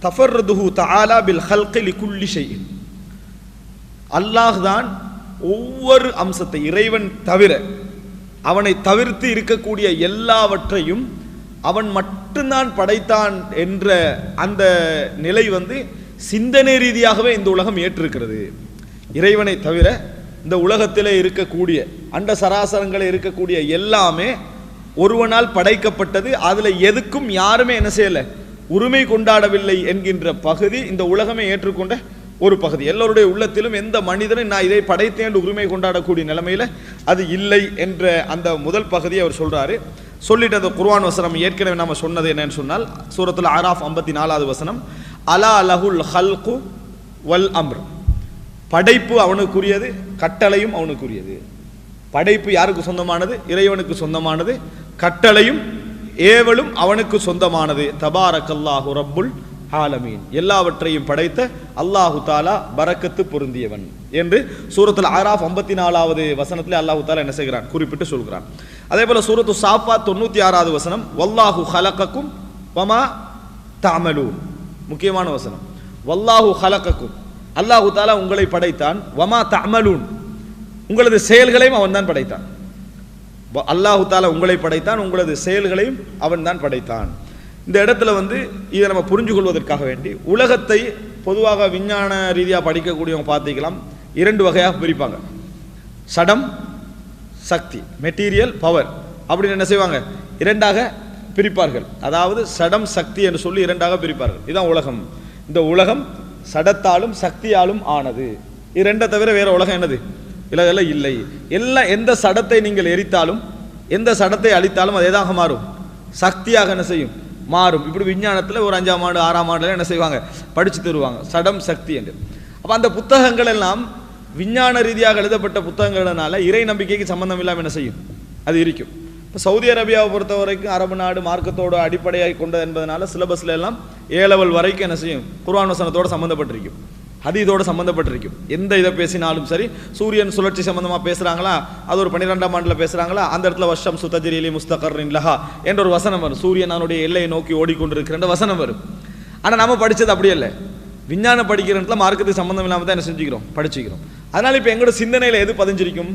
தஃபர்ருதுஹு தஆலா பில் ஹல்கி லிகுல்லி ஷைஇன். அல்லாஹ் தான் ஒவ்வொரு அம்சத்தை, இறைவன் தவிர அவனை தவிர்த்து இருக்கக்கூடிய எல்லாவற்றையும் அவன் மட்டும்தான் படைத்தான் என்ற அந்த நிலை சிந்தனை ரீதியாகவே இந்த உலகம் ஏற்றிருக்கிறது. இறைவனை தவிர இந்த உலகத்திலே இருக்கக்கூடிய அண்ட சராசரங்களில் இருக்கக்கூடிய எல்லாமே ஒருவனால் படைக்கப்பட்டது. அதுல எதுக்கும் யாருமே என்ன செய்யல, உரிமை கொண்டாடவில்லை என்கின்ற பகுதி இந்த உலகமே ஏற்றுக்கொண்ட ஒரு பகுதி. எல்லோருடைய உள்ளத்திலும் எந்த மனிதனும் நான் இதை படைத்தேன் என்று உரிமை கொண்டாடக்கூடிய நிலைமையில அது இல்லை என்ற அந்த முதல் பகுதியை அவர் சொல்றாரு. சொல்லிட்டு அந்த குர்ஆன் வசனம் ஏற்கனவே நாம சொன்னது என்னன்னு சொன்னால் சூரத்துல் ஆராஃப் 54வது வசனம், அலா லஹுல் ஹல்கு வல் அம்ர். படைப்பு அவனுக்குரியது, கட்டளையும் அவனுக்குரியது. படைப்பு யாருக்கு சொந்தமானது? இறைவனுக்கு சொந்தமானது. கட்டளையும் ஏவலும் அவனுக்கு சொந்தமானது. தபாரக்கல்லாஹு ரப்புல் ஆலமீன், எல்லாவற்றையும் படைத்த அல்லாஹு தாலா பரக்கத்து பொருந்தியவன் என்று சூரத்துல் ஆராஃப் 54வது வசனத்தில் அல்லாஹு தாலா என்ன செய்கிறான், குறிப்பிட்டு சொல்கிறான். அதே போல சூரத்து சாஃபாத் 96வது வசனம், வல்லாஹு ஹலகக்கும் வமா தஅமலூன். முக்கியமான வசனம். வல்லாஹு ஹலகக்கும், அல்லாஹு தாலா உங்களை படைத்தான். வமா தஅமலூன், உங்களது செயல்களையும் அவன் தான் படைத்தான். அல்லாஹு தாலா உங்களை படைத்தான், உங்களது செயல்களையும் அவன் தான் படைத்தான். இந்த இடத்துல இதை நம்ம புரிஞ்சு கொள்வதற்காக வேண்டி உலகத்தை பொதுவாக விஞ்ஞான ரீதியாக படிக்கக்கூடியவங்க பார்த்திக்கலாம், இரண்டு வகையாக பிரிப்பாங்க. சடம், சக்தி, மெட்டீரியல், பவர் அப்படின்னு என்ன செய்வாங்க, இரண்டாக பிரிப்பார்கள். அதாவது சடம் சக்தி என்று சொல்லி இரண்டாக பிரிப்பார்கள். இதுதான் உலகம். இந்த உலகம் சடத்தாலும் சக்தியாலும் ஆனது. இது ரெண்டை தவிர வேற உலகம் என்னது இல்லை இல்லை. எல்லாம் எந்த சடத்தை நீங்கள் எரித்தாலும் எந்த சடத்தை அழித்தாலும் அது எதாக மாறும், சக்தியாக என்ன செய்யும், மாறும். இப்படி விஞ்ஞானத்தில் ஒரு 5ஆம் ஆண்டு 6ஆம் ஆண்டுல என்ன செய்வாங்க, படிச்சு தருவாங்க சடம் சக்தி என்று. அப்போ அந்த புத்தகங்கள் எல்லாம் விஞ்ஞான ரீதியாக எழுதப்பட்ட புத்தகங்கள்னால இறை நம்பிக்கைக்கு சம்பந்தம் இல்லாமல் என்ன செய்யும், அது இருக்கும். இப்போ சவுதி அரேபியாவை பொறுத்த வரைக்கும் அரபு நாடு மார்க்கத்தோடு அடிப்படையாக கொண்டது என்பதனால சிலபஸ்ல எல்லாம் A-level வரைக்கும் என்ன செய்யும், குர்ஆன் வசனத்தோடு சம்மந்தப்பட்டிருக்கும், ஹதீஸோடு சம்மந்தப்பட்டிருக்கும். எந்த இதை பேசினாலும் சரி, சூரியன் சுழற்சி சம்பந்தமாக பேசுகிறாங்களா, அது ஒரு 12ஆம் ஆண்டில் பேசுகிறாங்களா, அந்த இடத்துல வஷம் சுத்தஜிரிலி முஸ்தகர்ரின் லஹா என்ற ஒரு வசனம் வரும். சூரியன் அவனுடைய எல்லையை நோக்கி ஓடிக்கொண்டிருக்கிற வசனம் வரும். ஆனால் நம்ம படித்தது அப்படியே இல்லை. விஞ்ஞானம் படிக்கிறதுல மார்க்கத்துக்கு சம்பந்தம் இல்லாமல் தான் என்ன செஞ்சுக்கிறோம், படிச்சுக்கிறோம். அதனால் இப்போ எங்களோட சிந்தனையில் எது பதிஞ்சிருக்கும்,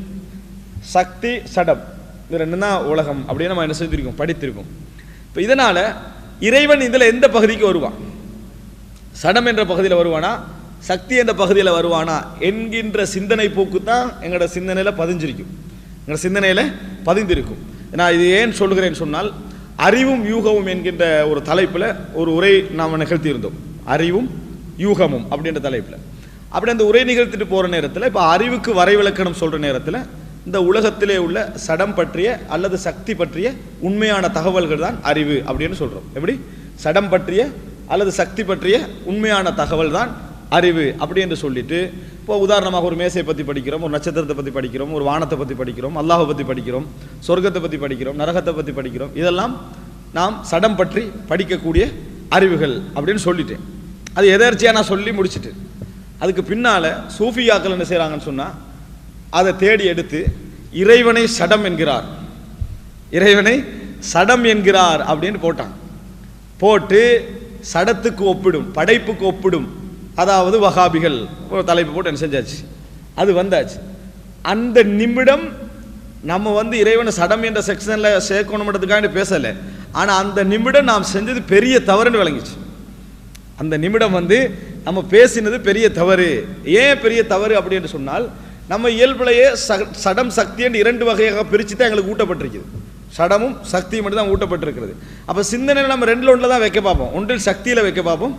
சக்தி சடம் இது ரெண்டு தான் உலகம் அப்படின்னு நம்ம என்ன செஞ்சிருக்கோம், படித்திருக்கோம். இப்போ இதனால் இறைவன் இதில் எந்த பகுதிக்கு வருவான், சடம் என்ற பகுதியில் வருவானா, சக்தி என்ற பகுதியில் வருவானா என்கின்ற சிந்தனை போக்கு தான் எங்களோட சிந்தனையில் பதிஞ்சிருக்கும், எங்களோட சிந்தனையில் பதிந்திருக்கும். நான் இது ஏன் சொல்கிறேன்னு சொன்னால், அறிவும் யூகமும் என்கின்ற ஒரு தலைப்பில் ஒரு உரை நாம் நிகழ்த்தியிருந்தோம். அறிவும் யூகமும் அப்படின்ற தலைப்பில். அப்படி அந்த உரை நிகழ்த்திட்டு போகிற நேரத்தில் இப்போ அறிவுக்கு வரைவிலக்கணம் சொல்கிற நேரத்தில் இந்த உலகத்திலே உள்ள சடம் பற்றிய அல்லது சக்தி பற்றிய உண்மையான தகவல்கள் தான் அறிவு அப்படின்னு சொல்கிறோம். எப்படி, சடம் பற்றிய அல்லது சக்தி பற்றிய உண்மையான தகவல் தான் அறிவு அப்படி என்று சொல்லிட்டு, இப்போ உதாரணமாக ஒரு மேசையை பற்றி படிக்கிறோம், ஒரு நட்சத்திரத்தை பற்றி படிக்கிறோம், ஒரு வானத்தை பற்றி படிக்கிறோம், அல்லாஹை பற்றி படிக்கிறோம், சொர்க்கத்தை பற்றி படிக்கிறோம், நரகத்தை பற்றி படிக்கிறோம். இதெல்லாம் நாம் சடம் பற்றி படிக்கக்கூடிய அறிவுகள் அப்படின்னு சொல்லிட்டேன். அது எதர்ச்சியாக நான் சொல்லி முடிச்சுட்டு, அதுக்கு பின்னால் சூஃபியாக்கள் என்ன செய்கிறாங்கன்னு சொன்னால், அதை தேடி எடுத்து இறைவனை சடம் என்கிறார், இறைவனை சடம் என்கிறார் அப்படின்னு போட்டான். போட்டு சடத்துக்கு ஒப்பிடும், படைப்புக்கு ஒப்பிடும், அதாவது வஹாபிகள் ஒரு தலைப்பு போட்டு என்ன செஞ்சாச்சு, அது வந்தாச்சு. அந்த நிமிடம் நம்ம இறைவனை சடம் என்ற செக்ஷனில் சேர்க்கணுன்றதுக்காக பேசலை. ஆனால் அந்த நிமிடம் நாம் செஞ்சது பெரிய தவறுன்னு விளங்கிச்சு. அந்த நிமிடம் நம்ம பேசினது பெரிய தவறு. ஏன் பெரிய தவறு அப்படின்னு சொன்னால், நம்ம இயல்புலையே சடம் சக்தி என்று இரண்டு வகையாக பிரித்து தான் எங்களுக்கு ஊட்டப்பட்டிருக்குது. சடமும் சக்தியும் மட்டும் தான் ஊட்டப்பட்டிருக்கிறது. அப்போ சிந்தனையில் நம்ம ரெண்டில் ஒன்றில் தான் வைக்க பார்ப்போம். ஒன்றில் சக்தியில் வைக்க பார்ப்போம்,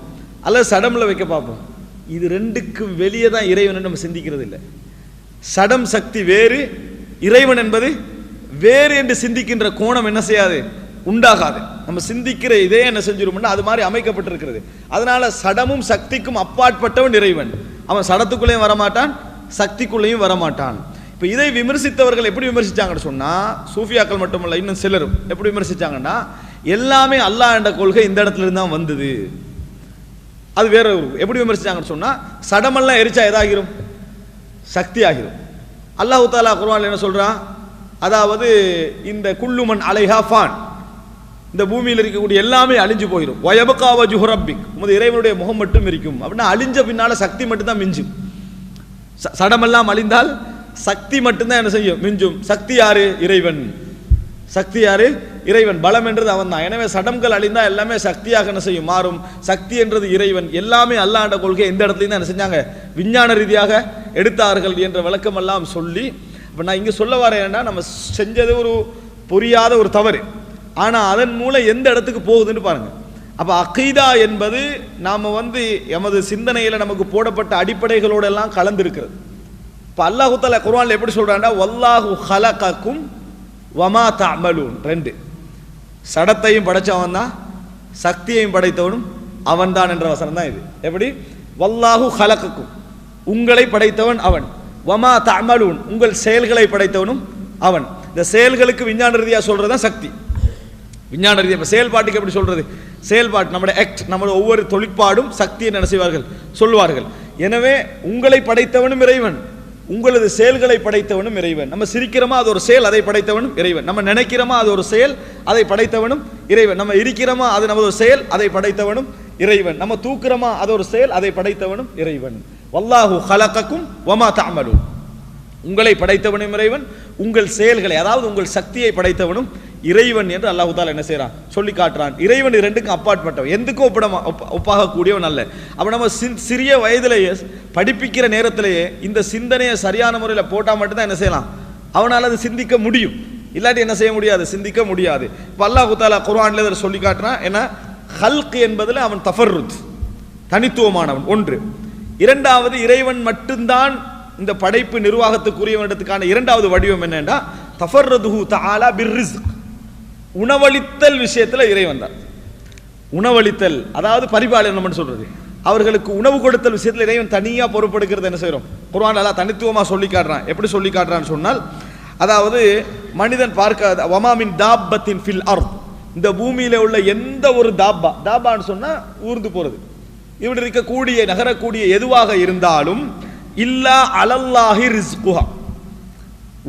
அல்லது சடமில் வைக்க பார்ப்போம். இது ரெண்டுக்கும் வெளியே தான் இறைவன் நம்ம சிந்திக்கிறது இல்லை. சடம் சக்தி வேறு, இறைவன் என்பது வேறு என்று சிந்திக்கின்ற கோணம் என்ன செய்யாது, உண்டாகாது. நம்ம சிந்திக்கிற இதே என்ன செஞ்சிருமோன்னா அது மாதிரி அமைக்கப்பட்டிருக்கிறது. அதனால சடமும் சக்திக்கும் அப்பாற்பட்டவன் இறைவன். அவன் சடத்துக்குள்ளேயும் வரமாட்டான், சக்திக்குள்ளேயும் வரமாட்டான். இப்போ இதை விமர்சித்தவர்கள் எப்படி விமர்சிச்சாங்கன்னு சொன்னால், சூஃபியாக்கள் மட்டுமல்ல இன்னும் சிலரும் எப்படி விமர்சிச்சாங்கன்னா, எல்லாமே அல்லாஹ் என்ற கொள்கை இந்த இடத்துல இருந்து தான் வந்தது, அது வேற. எப்படி விமர்சிச்சாங்கன்னு சொன்னால், சடமெல்லாம் எரிச்சா எதாகிரும், சக்தி ஆகிரும். அல்லாஹ் தஆலா குர்ஆன்ல என்ன சொல்றான், அதாவது இந்த குல்லுமன் அலைஹா ஃபான், இந்த பூமியில் இருக்கக்கூடிய எல்லாமே அழிஞ்சு போயிடும். வயபகா வஜ்ஹு ரப்பிக், உமது இறைவனுடைய முகம் மட்டும் இருக்கும். அப்படின்னா அழிஞ்ச பின்னால சக்தி மட்டும் தான் மிஞ்சும். சடமெல்லாம் அழிந்தால் சக்தி மட்டும்தான் என்ன செய்யும்? மிஞ்சும். சக்தி யாரு? இறைவன். சக்தி யாரு? இறைவன். பலம் என்றது அவன் தான். எனவே சடம்கள் அழிந்தா எல்லாமே சக்தியாக என்ன செய்யும்? மாறும். சக்தி என்றது இறைவன். எல்லாமே அல்லாஹ்வுடைய கொள்கை எந்த இடத்துலையும் தான் என்ன செஞ்சாங்க? விஞ்ஞான ரீதியாக எடுத்தார்கள் என்ற விளக்கம் எல்லாம் சொல்லி, இப்போ நான் இங்கே சொல்ல வரேன்னா, நம்ம செஞ்சது ஒரு புரியாத ஒரு தவறு, ஆனால் அதன் மூலம் எந்த இடத்துக்கு போகுதுன்னு பாருங்க. அப்போ அகீதா என்பது நாம் எமது சிந்தனையில் நமக்கு போடப்பட்ட அடிப்படைகளோடு எல்லாம் கலந்துருக்கிறது. இப்போ அல்லாஹு தஆலா குர்ஆன்ல எப்படி சொல்றான்னா, வல்லாஹு ஹலகக்கும் வமா தஅமலூன். 2 சடத்தையும் படைச்சவன் தான், சக்தியையும் படைத்தவனும் அவன் தான் என்ற வசனம் தான் இது. எப்படி? வல்லாஹு ஹலகக்கும், உங்களை படைத்தவன் அவன். வமா தஅமலூன், உங்கள் செயல்களை படைத்தவனும் அவன். இந்த செயல்களுக்கு விஞ்ஞான ரீதியாக சொல்றது தான் சக்தி. விஞ்ஞான ரீதியாக இப்போ செயல்பாட்டுக்கு எப்படி சொல்றது? செயல்பாட்டு நம்முடைய ஆக்ட், நம்முடைய ஒவ்வொரு தொழிற்பாடும் சக்தியை என்ன செய்வார்கள்? சொல்வார்கள். எனவே உங்களை படைத்தவனும் இறைவன், உங்களது செயல்களை படைத்தவனும் இறைவன். நம்ம சிரிக்கிறோமா, அது ஒரு செயல், அதை படைத்தவனும் இறைவன். நம்ம நினைக்கிறோமா, அது ஒரு செயல், அதை படைத்தவனும் இறைவன். நம்ம இருக்கிறோமா, அது நமது ஒரு செயல், அதை படைத்தவனும் இறைவன். நம்ம தூக்குறோமா, அது ஒரு செயல், அதை படைத்தவனும் இறைவன். வல்லாஹு ஹலகக்கும் வமா தஅமலூன், உங்களை படைத்தவனும் இறைவன், உங்கள் செயல்களை, அதாவது உங்கள் சக்தியை படைத்தவனும் இறைவன் என்று அல்லாஹ் தஆலா என்ன செய்றான்? சொல்லி காட்டுறான். இறைவன் இரண்டுக்கும் அப்பாற்பட்டவன், எதுக்கும் ஒப்பாக கூடியவன் அல்ல. அப்போ நம்ம சிறிய வயதிலேயே படிப்பிக்கிற நேரத்திலேயே இந்த சிந்தனையை சரியான முறையில் போட்டால் மட்டும்தான் என்ன செய்யலாம்? அவனால் அது சிந்திக்க முடியும். இல்லாட்டி என்ன செய்ய முடியாது? சிந்திக்க முடியாது. இப்போ அல்லாஹ் தஆலா குர்ஆன்ல இதை சொல்லி காட்டுறான். ஏன்னா ஹல்க் என்பதில் அவன் தஃபர்ருத், தனித்துவமானவன் ஒன்று. இரண்டாவது, இறைவன் மட்டும்தான் இந்த படைப்பு நிர்வாகத்துக்குரியவனிடத்துக்கான இரண்டாவது வடிவம் என்னன்னா, தஃபர்ரதுஹு தஆலா பிர்ரிஸ்க், உணவளித்தல் விஷயத்துல இறைவன் தான். உணவளித்தல், அதாவது பரிபாலனம் சொல்றது, அவர்களுக்கு உணவு கொடுத்தல் விஷயத்துல இறைவன் தனியா பொறுப்பெடுக்கிறது என்ன செய்றோம்? குர்ஆன் அல்லாஹ் தனித்துவமா சொல்லி காட்டுறான். எப்படி சொல்லி காட்டுறான்னு சொன்னால், அதாவது மனிதன் பார்க்க வமா மின் தாப்பத்தின் ஃபில் அர்த், இந்த பூமியில உள்ள எந்த ஒரு தாப்பான்னு சொன்னா ஊர்ந்து போறது, இப்படி இருக்கக்கூடிய நகரக்கூடிய எதுவாக இருந்தாலும் இல்லா அலல்லாஹி ரிஸ்குஹா,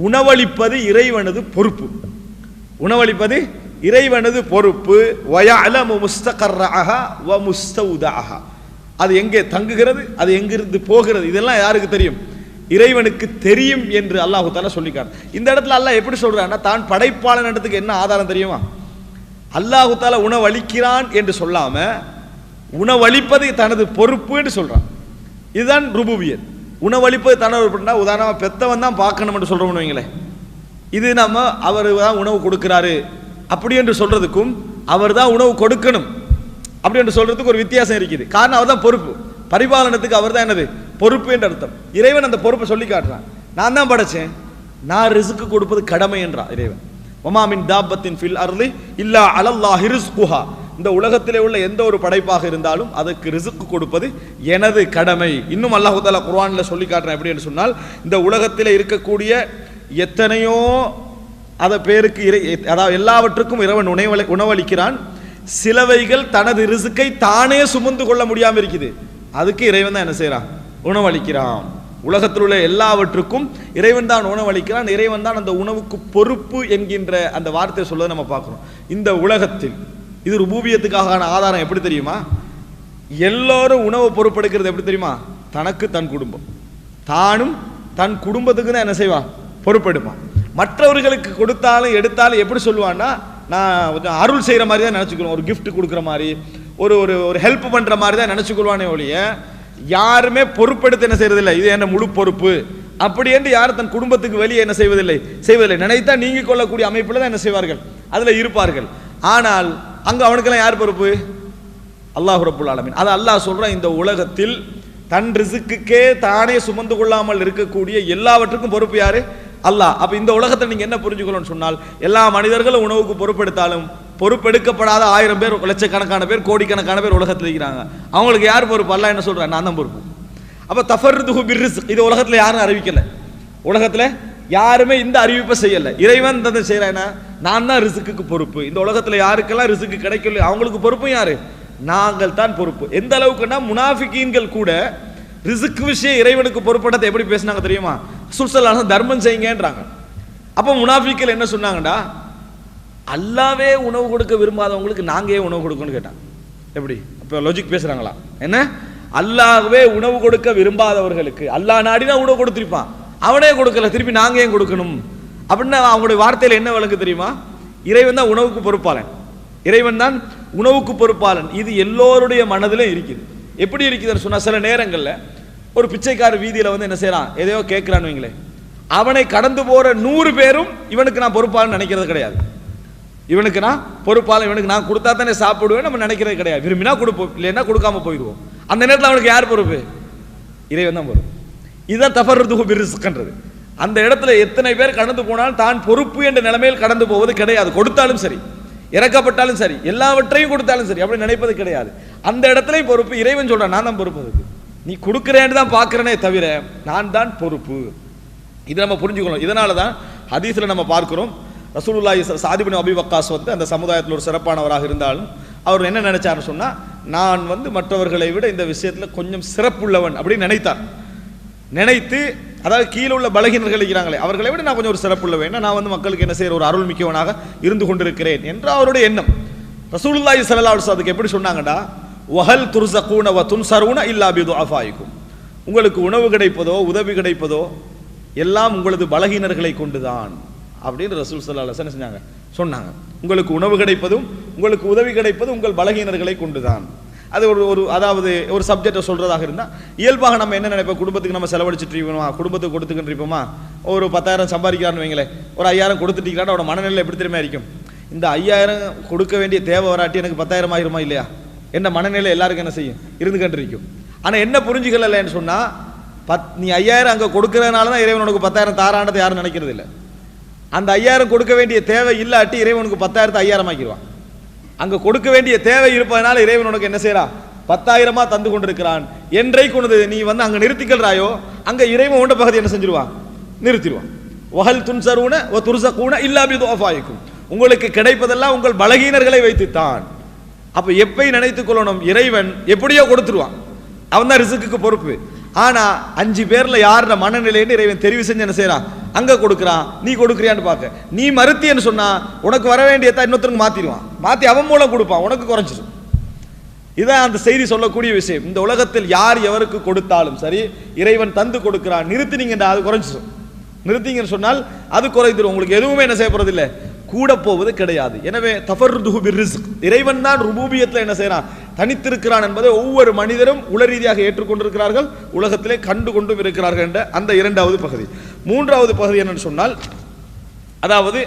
உணவளிப்பது இறைவனது பொறுப்பு. உணவளிப்பது இறைவனது பொறுப்பு. வயஅலமு முஸ்தகர்ரஹா வ முஸ்தௌதஹா, அது எங்கே தங்குகிறது, அது எங்கிருந்து போகிறது, இதெல்லாம் யாருக்கு தெரியும்? இறைவனுக்கு தெரியும் என்று அல்லாஹ் தஆலா சொல்லிக்கார். இந்த இடத்துல அல்லாஹ் எப்படி சொல்றான்னா, தான் படைப்பாளன் இடத்துக்கு என்ன ஆதாரம் தெரியுமா? அல்லாஹ் தஆலா உணவளிக்கிறான் என்று சொல்லாம உணவளிப்பது தனது பொறுப்பு என்று சொல்றான். இதுதான் ருபூபியத். உணவளிப்பது தனது பொறுப்புனா, உதாரணமாக பெத்தவன் தான் பார்க்கணும் என்று சொல்றோம்னு வைங்களேன். இது நம்ம அவர் தான் உணவு கொடுக்கிறாரு அப்படி என்று சொல்றதுக்கும் அவர் தான் உணவு கொடுக்கணும் அப்படி என்று சொல்றதுக்கு ஒரு வித்தியாசம் இருக்குது. காரணம் அவர் தான் பொறுப்பு, பரிபாலனத்துக்கு அவர் தான் என்னது? பொறுப்பு என்று அர்த்தம். இறைவன் அந்த பொறுப்பை சொல்லி காட்டுறான். நான் தான் படைச்சேன், நான் ரிஸ்க் கொடுப்பது கடமை என்றான் இறைவன். வமா மின் தாப்பத்தின் ஃபில் அர்லி இல்லா அலல்லாஹி ரிஸ்குஹா, இந்த உலகத்திலே உள்ள எந்த ஒரு படைப்பாக இருந்தாலும் அதற்கு ரிஸ்க் கொடுப்பது எனது கடமை. இன்னும் அல்லாஹ் தஆலா குர்ஆன்ல சொல்லி காட்டுறான். எப்படி என்று சொன்னால், இந்த உலகத்திலே இருக்கக்கூடிய எத்தனையோ அத பேருக்கு அதாவது எல்லாவற்றுக்கும் இறைவன் உணவளிக்கிறான். சிலவைகள் தனது ரிஸ்கை தானே சுமந்து கொள்ள முடியாம இருக்குது, அதுக்கு இறைவன் தான் என்ன செய்யறான்? உணவளிக்கிறான். உலகத்தில் உள்ள எல்லாவற்றுக்கும் இறைவன் தான் உணவளிக்கிறான். இறைவன் தான் அந்த உணவுக்கு பொறுப்பு என்கின்ற அந்த வார்த்தையை சொல்வதை நம்ம பார்க்கிறோம். இந்த உலகத்தில் இது ருபூபியத்துக்கான ஆதாரம் எப்படி தெரியுமா? எல்லோரும் உணவு பொறுப்பெடுக்கிறது எப்படி தெரியுமா? தனக்கு தன் குடும்பம், தானும் தன் குடும்பத்துக்கு தான் என்ன செய்வான்? பொறுப்பெடுப்பான். மற்றவர்களுக்கு கொடுத்தாலும் எடுத்தாலும் எப்படி சொல்லுவான்னா, நான் கொஞ்சம் அருள் செய்கிற மாதிரி தான் நினச்சிக்கணும், ஒரு கிஃப்ட் கொடுக்குற மாதிரி, ஒரு ஒரு ஒரு ஹெல்ப் பண்ணுற மாதிரி தான் நினச்சிக்கொள்வானே ஒழிய, யாருமே பொறுப்பெடுத்து என்ன செய்யறதில்லை, இது என்ன முழு பொறுப்பு அப்படி என்று யாரும் தன் குடும்பத்துக்கு வெளியே என்ன செய்வதில்லை. நினைத்தா நீங்கிக் கொள்ளக்கூடிய அமைப்பில் தான் என்ன செய்வார்கள், அதில் இருப்பார்கள். ஆனால் அங்கே அவனுக்கெல்லாம் யார் பொறுப்பு? அல்லாஹ் ரப்புல் ஆலமீன். அது அல்லாஹ் சொல்கிறான், இந்த உலகத்தில் தன் ரிஸ்க்குக்கே தானே சுமந்து கொள்ளாமல் இருக்கக்கூடிய எல்லாவற்றுக்கும் பொறுப்பு யாரு? அல்லாஹ். அப்ப இந்த உலகத்தை நீங்க என்ன புரிஞ்சுக்கணும்னு சொன்னால், எல்லா மனிதர்களும் உணவுக்கு பொறுப்பெடுத்தாலும் பொறுப்பெடுக்கப்படாத 1000 பேர், லட்சக்கணக்கான பேர், கோடிக்கணக்கான பேர் உலகத்தில் இருக்கிறாங்க. அவங்களுக்கு யார் பொறுப்பு? அல்லாஹ் என்ன சொல்றான்? நான் தான் பொறுப்பு. அப்ப தஃபர்ருதுஹு பிர்ரிஸ்க், இது உலகத்துல யாரும் அறிவிக்கல, உலகத்துல யாருமே இந்த அறிவிப்பை செய்யல. இறைவன் தந்தை செய்யறானா, நான் தான் ரிஸ்க்குக்கு பொறுப்பு. இந்த உலகத்துல யாருக்கெல்லாம் ரிஸ்க்கு கிடைக்கல அவங்களுக்கு பொறுப்பு யாரு? நாங்கள் தான் பொறுப்பு. எந்த அளவுக்குன்னா, முனாஃபிகீன்கள் கூட ரிஸ்க் விஷயம் இறைவனுக்கு பொறுப்படத்தை எப்படி பேசினாங்க தெரியுமா? சுல்சலான தர்மம் செய்யுங்கன்றாங்க. அப்போ முனாஃபிக்கள் என்ன சொன்னாங்கடா, அல்லாவே உணவு கொடுக்க விரும்பாதவங்களுக்கு நாங்க ஏன் உணவு கொடுக்கணும்னு கேட்டான். எப்படி இப்போ லாஜிக் பேசுறாங்களா என்ன? அல்லாஹ்வே உணவு கொடுக்க விரும்பாதவர்களுக்கு அல்லாஹ் நாடினா உணவு கொடுத்திருப்பான், அவனே கொடுக்கல, திருப்பி நாங்க ஏன் கொடுக்கணும் அப்படின்னு அவங்களுடைய வார்த்தையில என்ன விளக்கு தெரியுமா? இறைவன் தான் உணவுக்கு பொறுப்பாளன், இறைவன் தான் உணவுக்கு பொறுப்பாளன். இது எல்லோருடைய மனதிலும் இருக்குது. எப்படி இருக்குதுன்னு சொன்னா, சில நேரங்களில் ஒரு பிச்சைக்கார வீதியில வந்து என்ன செய்யறான், எதையோ கேட்கிறான்னு வைங்களேன், அவனை கடந்து போற 100 பேரும் இவனுக்கு நான் பொறுப்பாளன் நினைக்கிறது கிடையாது. இவனுக்கு நான் பொறுப்பாளன், இவனுக்கு நான் கொடுத்தா தானே சாப்பிடுவேன் நம்ம நினைக்கிறது கிடையாது. விரும்பினா கொடுப்போம், இல்லைன்னா கொடுக்காம போயிடுவோம். அந்த நேரத்தில் அவனுக்கு யார் பொறுப்பு? இறைவன் தான் பொறுப்பு. இதான் தஃபர்ருதுஹு பிர்ரிஸ்க்ன்றது. அந்த இடத்துல எத்தனை பேர் கடந்து போனாலும் தான் பொறுப்பு என்ற நிலைமையில் கடந்து போவது கிடையாது. கொடுத்தாலும் சரி, இறக்கப்பட்டாலும் சரி, எல்லாவற்றையும் கொடுத்தாலும் சரி, அப்படி நினைப்பது கிடையாது. அந்த இடத்துலையும் பொறுப்பு இறைவன் சொல்றான், நான் தான் பொறுப்பு. அதுக்கு நீ கொடுக்கிறேன்னு தான் பார்க்கிறனே தவிர நான் தான் பொறுப்பு. இதை நம்ம புரிஞ்சுக்கணும். இதனால தான் ஹதீஸ்ல நம்ம பார்க்கிறோம், ரசூலுல்லாஹி சாத் இப்னு அபீ வக்காஸ் வந்து அந்த சமுதாயத்தில் ஒரு சிறப்பானவராக இருந்தாலும் அவர் என்ன நினைச்சாருன்னு சொன்னா, நான் வந்து மற்றவர்களை விட இந்த விஷயத்தில் கொஞ்சம் சிறப்புள்ளவன் அப்படின்னு நினைத்தார். நினைத்து, அதாவது கீழே உள்ள பலகீனர்கள் இருக்கிறாங்களே அவர்களை விட நான் கொஞ்சம் ஒரு சிறப்புள்ளவன், நான் வந்து மக்களுக்கு என்ன செய்யற ஒரு அருள் மிக்கவனாக இருந்து கொண்டிருக்கிறேன் என்ற அவருடைய எண்ணம். ரசூலுல்லாஹி ஸல்லல்லாஹு அலைஹி வஸல்லம் அதுக்கு எப்படி சொன்னாங்கடா, வஹல் துர்ஸகூன வ துன்ஸரூன இல்லா பிதுஅஃபாயிக்கும், உங்களுக்கு உணவு கிடைப்பதோ உதவி கிடைப்பதோ எல்லாம் உங்களது பலகீனர்களை கொண்டுதான் அப்படின்னு ரசூல் ஸல்லல்லாஹு அலைஹி வஸல்லம் செஞ்சாங்க, சொன்னாங்க. உங்களுக்கு உணவு கிடைப்பதும் உங்களுக்கு உதவி கிடைப்பதும் உங்கள் பலகீனர்களை கொண்டுதான். அது ஒரு அதாவது ஒரு சப்ஜெக்டை சொல்றதாக இருந்தால் இயல்பாக நம்ம என்ன நினைப்போம், குடும்பத்துக்கு நம்ம செலவழிச்சிட்டு இருப்போமா, குடும்பத்துக்கு கொடுத்துக்கிட்டு இருப்போமா. ஒரு 10,000 சம்பாதிக்கிறான்னு வைங்களேன், ஒரு 5,000 கொடுத்துட்டீங்கன்னா அவனோட மனநிலை எப்படி தெரியுமா இருக்கும், இந்த 5,000 கொடுக்க வேண்டிய தேவை வராட்டி எனக்கு 10,000 ஆயிருமா இல்லையா என்ன மனநிலை எல்லாருக்கும் என்ன செய்யும், இருந்துகிட்டு இருக்கும். ஆனால் என்ன புரிஞ்சுக்கலன்னு சொன்னா, நீ 5,000 அங்கே கொடுக்கறதுனால தான் இறைவன் உனக்கு 10,000 தாராண்டதை யாரும் நினைக்கிறது இல்லை. அந்த 5,000 கொடுக்க வேண்டிய தேவை இல்லாட்டி இறைவனுக்கு 10,000 5,000 ஆக்கிடுவான். அங்க கொடுக்க வேண்டிய தேவை இருப்பதனால இறைவன் உனக்கு என்ன செய்யறான், 10,000 தந்து கொண்டிருக்கிறான். என்றைக்கு உனது நீ வந்து அங்க நிறுத்திக்கிறாயோ அங்க இறைவன் உண்ட பகுதி என்ன செஞ்சிருவான், நிறுத்திடுவான். வஹல் துன்ஸரூன வ துர்ஸகூன இல்லா பிதுஅஃபாயிக்கும், உங்களுக்கு கிடைப்பதெல்லாம் உங்கள் பலகீனர்களை வைத்துத்தான். அப்ப எப்பயும் நினைத்துக் கொள்ளணும், இறைவன் எப்படியோ கொடுத்துருவான், அவன் தான் ரிஸ்க்குக்கு பொறுப்பு. ஆனா 5 பேர்ல யார மனநிலைன்னு இறைவன் தெரிவு செஞ்சு என்ன செய்யறான், அங்க கொடுக்குறான், நீ கொடுக்குறியான்னு பார்க்க. நீ மறுத்தியன்னு சொன்னா உனக்கு வர வேண்டியதை இன்னொருத்தருக்கு மாத்திடுவான், மாத்தி அவன் மூலம் கொடுப்பான், உனக்கு குறைஞ்சிடும். இதான் அந்த செய்தி சொல்லக்கூடிய விஷயம். இந்த உலகத்தில் யார் எவருக்கு கொடுத்தாலும் சரி இறைவன் தந்து கொடுக்கிறான். நிறுத்தினீங்கடா அது குறைஞ்சிடும், நிறுத்திங்கன்னு சொன்னால் அது குறைந்துடும். உங்களுக்கு எதுவுமே என்ன செய்யப்படுறது இல்லை, கூட போவது கிடையாது. எனவே தஃபர்ருதுஹு பிர்ரிஸ்க், இறைவன் தான் ருபூபியத்தில் என்ன செய்யறான், தனித்திருக்கிறான் என்பதை ஒவ்வொரு மனிதரும் உள ரீதியாக ஏற்றுக்கொண்டிருக்கிறார்கள், உலகத்திலே கண்டு கொண்டும் இருக்கிறார்கள் என்ற அந்த 2வது பகுதி. 3வது பகுதி என்னன்னு சொன்னால், அதாவது